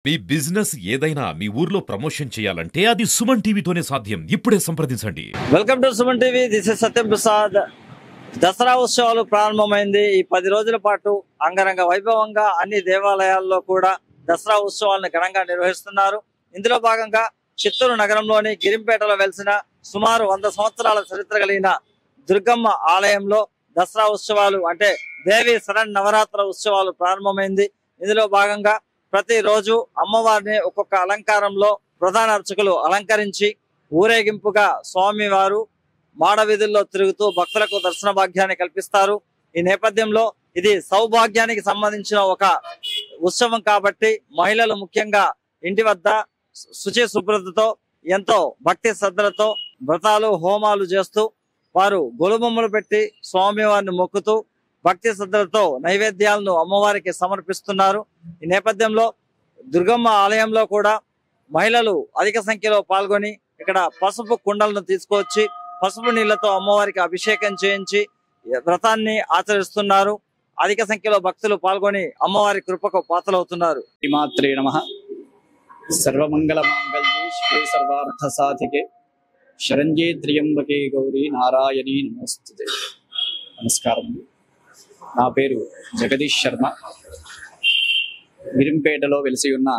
మీ business ఏదైనా మీ ఊర్లో promotion చేయాలంటే అది సుమన్ టీవీతోనే సాధ్యం. ఇప్పుడే సంప్రదించండి. Welcome to Suman TV. This is Satyam Prasad. Dasara ఉత్సవాలు ప్రారంభమైంది. ఈ 10 రోజుల పాటు అంగరంగ వైభవంగా అన్ని దేవాలయాల్లో కూడా దసరా ఉత్సవాలను ఘనంగా నిర్వహిస్తున్నారు. ఇందులో భాగంగా చిత్తూరు నగరంలోని గిరింపేటలో వెలిసిన సుమారు 100 సంవత్సరాల చరిత్ర కలిగిన దుర్గమ్మ ఆలయంలో దసరా ఉత్సవాలు అంటే దేవి శరణ్ నవరాత్ర ఉత్సవాలు ప్రారంభమైంది. ఇందులో భాగంగా ప్రతిరోజు అమ్మవారిని ఒక్కొక్క అలంకారంలో ప్రధాన అర్చకులు అలంకరించి ఊరేగింపుగా స్వామివారు మాడవీధుల్లో తిరుగుతూ భక్తులకు దర్శన భాగ్యాన్ని కల్పిస్తారు. ఈ నేపథ్యంలో ఇది సౌభాగ్యానికి సంబంధించిన ఒక ఉత్సవం కాబట్టి మహిళలు ముఖ్యంగా ఇంటి వద్ద శుచి శుభ్రతతో ఎంతో భక్తి శ్రద్ధలతో వ్రతాలు హోమాలు చేస్తూ వారు గొలుబొమ్మలు పెట్టి స్వామివారిని మొక్కుతూ భక్తి శ్రద్ధలతో నైవేద్యాలను అమ్మవారికి సమర్పిస్తున్నారు. ఈ నేపథ్యంలో దుర్గమ్మ ఆలయంలో కూడా మహిళలు అధిక సంఖ్యలో పాల్గొని ఇక్కడ పసుపు కుండలను తీసుకొచ్చి పసుపు నీళ్లతో అమ్మవారికి అభిషేకం చేయించి వ్రతాన్ని ఆచరిస్తున్నారు. అధిక సంఖ్యలో భక్తులు పాల్గొని అమ్మవారి కృపకు పాత్రలవుతున్నారు. శ్రీమాత్రే నమః. సర్వమంగళ మాంగళ్యే శివే సర్వార్థ సాధికే శరణ్యే త్ర్యంబకే గౌరీ నారాయణీ నమోస్తుతే. నమస్కారం. నా పేరు జగదీష్ శర్మ. గిరింపేటలో వెలిసి ఉన్న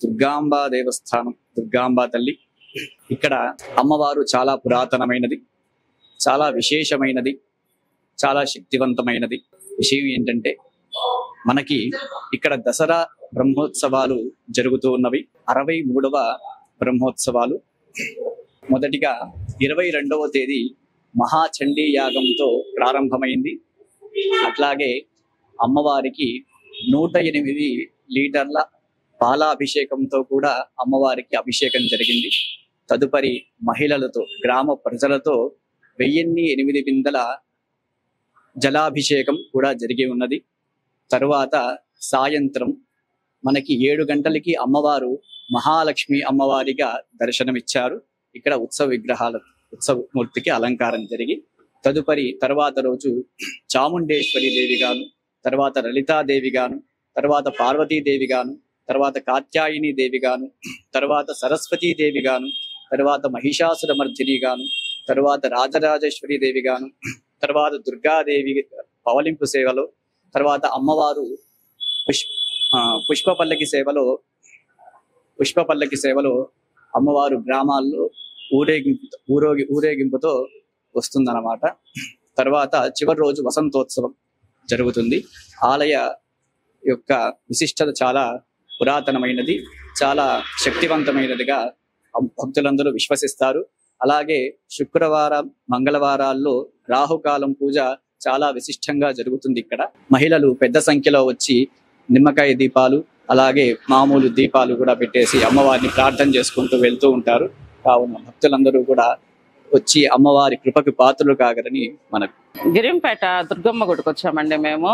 దుర్గాంబా దేవస్థానం, దుర్గాంబా తల్లి. ఇక్కడ అమ్మవారు చాలా పురాతనమైనది, చాలా విశేషమైనది, చాలా శక్తివంతమైనది. విషయం ఏంటంటే మనకి ఇక్కడ దసరా బ్రహ్మోత్సవాలు జరుగుతూ ఉన్నవి. 63వ బ్రహ్మోత్సవాలు. మొదటిగా 22వ తేదీ మహాచండీ యాగంతో ప్రారంభమైంది. అట్లాగే అమ్మవారికి 108 లీటర్ల పాలాభిషేకంతో కూడా అమ్మవారికి అభిషేకం జరిగింది. తదుపరి మహిళలతో, గ్రామ ప్రజలతో 1008 బిందెల జలాభిషేకం కూడా జరిగి ఉన్నది. తరువాత సాయంత్రం మనకి 7 గంటలకి అమ్మవారు మహాలక్ష్మి అమ్మవారిగా దర్శనమిచ్చారు. ఇక్కడ ఉత్సవమూర్తికి అలంకారం జరిగి తర్వాత రోజు చాముండేశ్వరి దేవి గాను, తర్వాత లలితాదేవి గాను, తర్వాత పార్వతీదేవి గాను, తర్వాత కాత్యాయని దేవి గాను, తర్వాత సరస్వతీ దేవి గాను, తర్వాత మహిషాసురమర్దిని గాను, తర్వాత రాజరాజేశ్వరి దేవి గాను, తర్వాత దుర్గాదేవి పవలింపు సేవలో, తర్వాత అమ్మవారు పుష్పపల్లకి సేవలో అమ్మవారు గ్రామాల్లో ఊరేగింపుతో వస్తుందన్నమాట. తర్వాత చివరి రోజు వసంతోత్సవం జరుగుతుంది. ఆలయ యొక్క విశిష్టత చాలా పురాతనమైనది, చాలా శక్తివంతమైనదిగా భక్తులందరూ విశ్వసిస్తారు. అలాగే శుక్రవారం, మంగళవారాల్లో రాహుకాలం పూజ చాలా విశిష్టంగా జరుగుతుంది. ఇక్కడ మహిళలు పెద్ద సంఖ్యలో వచ్చి నిమ్మకాయ దీపాలు, అలాగే మామూలు దీపాలు కూడా పెట్టేసి అమ్మవారిని ప్రార్థన చేసుకుంటూ వెళ్తూ ఉంటారు. కావున భక్తులందరూ కూడా వచ్చి అమ్మవారి కృపకు పాత్రలు కాగరని మనకు. గిరింపేట దుర్గమ్మ గుడికి వచ్చామండి మేము.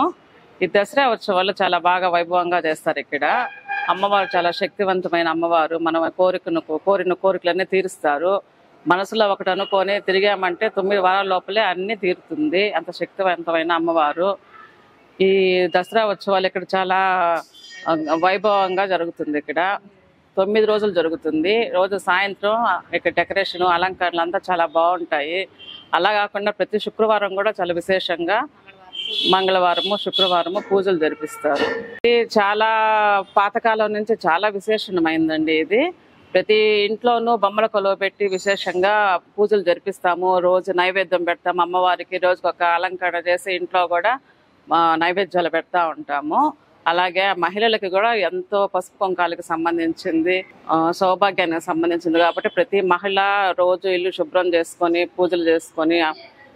ఈ దసరా ఉత్సవాలు చాలా బాగా వైభవంగా చేస్తారు. ఇక్కడ అమ్మవారు చాలా శక్తివంతమైన అమ్మవారు. మనం కోరిన కోరికలన్నీ తీరుస్తారు. మనసులో ఒకటి అనుకొని తిరిగామంటే 9 వారాల లోపలే అన్ని తీరుతుంది. అంత శక్తివంతమైన అమ్మవారు. ఈ దసరా ఉత్సవాలు ఇక్కడ చాలా వైభవంగా జరుగుతుంది. ఇక్కడ 9 రోజులు జరుగుతుంది. రోజు సాయంత్రం ఇక్కడ డెకరేషన్, అలంకరణలు అంతా చాలా బాగుంటాయి. అలా కాకుండా ప్రతి శుక్రవారం కూడా చాలా విశేషంగా మంగళవారము, శుక్రవారము పూజలు జరిపిస్తారు. ఇది చాలా పాతకాలం నుంచి చాలా విశేషమైందండి. ఇది ప్రతి ఇంట్లోనూ బొమ్మల కొలువ పెట్టి విశేషంగా పూజలు జరిపిస్తాము. రోజు నైవేద్యం పెడతాము అమ్మవారికి. రోజుకొక అలంకరణ చేసి ఇంట్లో కూడా నైవేద్యాలు పెడతా ఉంటాము. అలాగే మహిళలకి కూడా ఎంతో పసుపు కుంకాలకి సంబంధించింది, సౌభాగ్యానికి సంబంధించింది కాబట్టి ప్రతి మహిళ రోజు ఇల్లు శుభ్రం చేసుకొని పూజలు చేసుకొని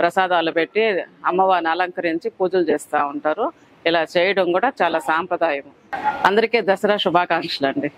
ప్రసాదాలు పెట్టి అమ్మవారిని అలంకరించి పూజలు చేస్తూ ఉంటారు. ఇలా చేయడం కూడా చాలా సాంప్రదాయం. అందరికీ దసరా శుభాకాంక్షలు అండి.